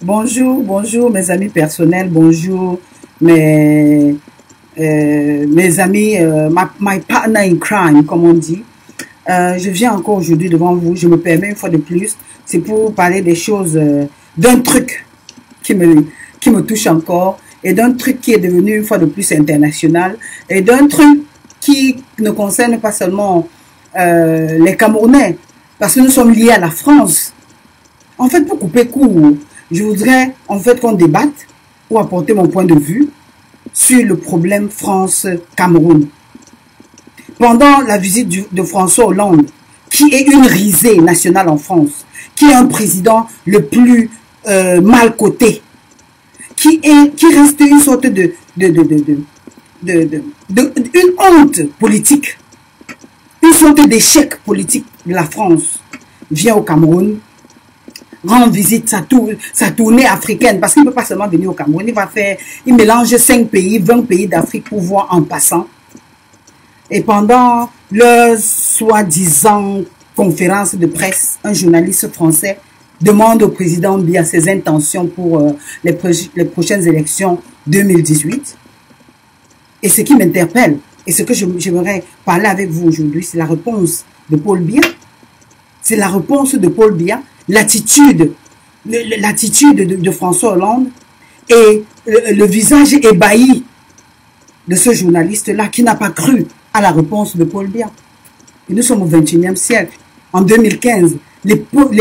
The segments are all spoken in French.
Bonjour mes amis personnels, bonjour mes amis, my partner in crime, comme on dit. Je viens encore aujourd'hui devant vous, je me permets une fois de plus, c'est pour parler des choses, d'un truc qui me touche encore, et d'un truc qui est devenu une fois de plus international, et d'un truc qui ne concerne pas seulement les Camerounais, parce que nous sommes liés à la France. En fait, pour couper court, je voudrais en fait qu'on débatte pour apporter mon point de vue sur le problème France-Cameroun. Pendant la visite de François Hollande, qui est une risée nationale en France, qui est un président le plus mal coté, qui reste une sorte une honte politique, une sorte d'échec politique de la France, vient au Cameroun, rend visite sa tournée africaine, parce qu'il ne peut pas seulement venir au Cameroun, il mélange 5 pays, 20 pays d'Afrique pour voir en passant. Et pendant leur soi-disant conférence de presse, un journaliste français demande au président Biya ses intentions pour les prochaines élections 2018. Et ce qui m'interpelle, et ce que j'aimerais parler avec vous aujourd'hui, c'est la réponse de Paul Biya. C'est la réponse de Paul Biya, l'attitude de François Hollande et le visage ébahi de ce journaliste-là qui n'a pas cru à la réponse de Paul Biya. Et nous sommes au XXIe siècle, en 2015, l'époque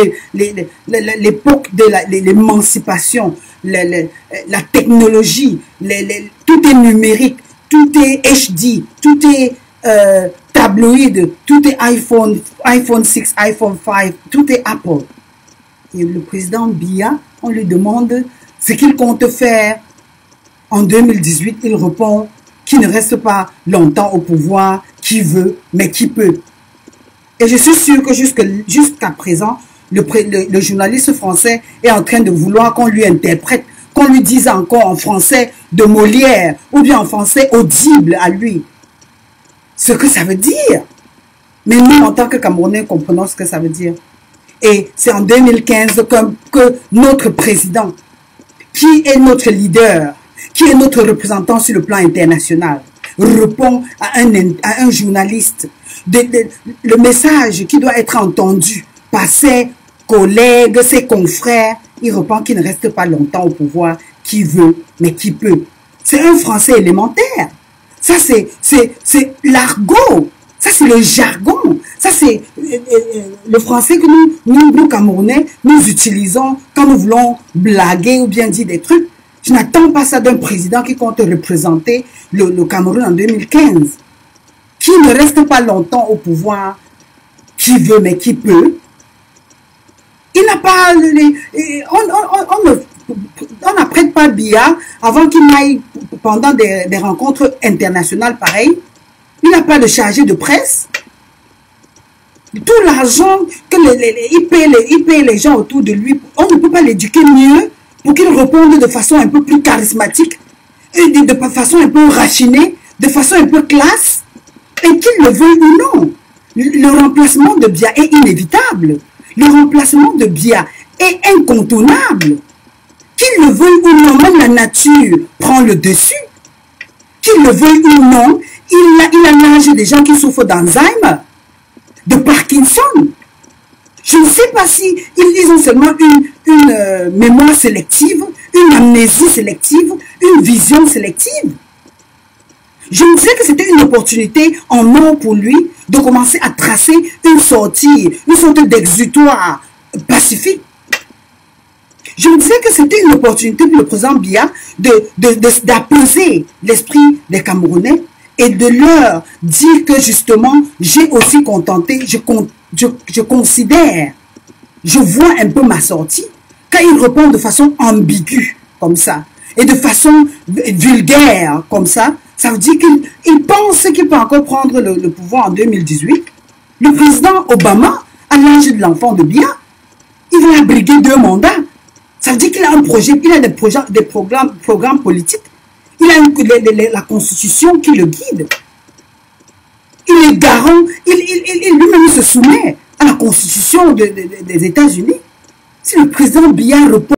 de l'émancipation, la technologie, tout est numérique, tout est HD, tout est tabloïd, tout est iPhone 6, iPhone 5, tout est Apple. Et le président Biya, on lui demande ce qu'il compte faire en 2018. Il répond qu'il ne reste pas longtemps au pouvoir, qui veut, mais qui peut. Et je suis sûr que jusqu'à présent, le journaliste français est en train de vouloir qu'on lui interprète, qu'on lui dise encore en français de Molière, ou bien en français audible à lui, ce que ça veut dire. Mais nous, en tant que Camerounais, comprenons ce que ça veut dire. Et c'est en 2015 que notre président, qui est notre leader, qui est notre représentant sur le plan international, répond à un journaliste. Le message qui doit être entendu par ses collègues, ses confrères, il répond qu'il ne reste pas longtemps au pouvoir, qui veut, mais qui peut. C'est un français élémentaire. Ça, c'est l'argot. Ça, c'est le jargon. Ça, c'est le français que nous, Camerounais, nous utilisons quand nous voulons blaguer ou bien dire des trucs. Je n'attends pas ça d'un président qui compte représenter le Cameroun en 2015. Qui ne reste pas longtemps au pouvoir, qui veut mais qui peut. Il n'a pas... On n'apprête pas Biya avant qu'il n'aille pendant des rencontres internationales pareilles. Il n'a pas de chargé de presse. Tout l'argent qu'il paye les gens autour de lui, on ne peut pas l'éduquer mieux pour qu'il réponde de façon un peu plus charismatique, et de façon un peu raffinée, de façon un peu classe, et qu'il le veuille ou non. Le remplacement de Biya est inévitable. Le remplacement de Biya est incontournable. Qu'il le veuille ou non, même la nature prend le dessus. Qu'il le veuille ou non, il a l'âge des gens qui souffrent d'Alzheimer, de Parkinson. Je ne sais pas si ils ont seulement une mémoire sélective, une amnésie sélective, une vision sélective. Je me disais que c'était une opportunité en or pour lui de commencer à tracer une sortie, une sorte d'exutoire pacifique. Je me disais que c'était une opportunité pour le président Biya d'apaiser l'esprit des Camerounais et de leur dire que justement, j'ai aussi contenté, je considère, je vois un peu ma sortie, quand il répond de façon ambiguë, comme ça, et de façon vulgaire, comme ça veut dire qu'il pense qu'il peut encore prendre le pouvoir en 2018. Le président Obama, à l'âge de l'enfant de Biya, il va abriguer 2 mandats. Ça veut dire qu'il a un projet, il a des programmes politiques. Il a la constitution qui le guide. Il est garant, lui-même se soumet à la constitution des États-Unis. Si le président Biya répond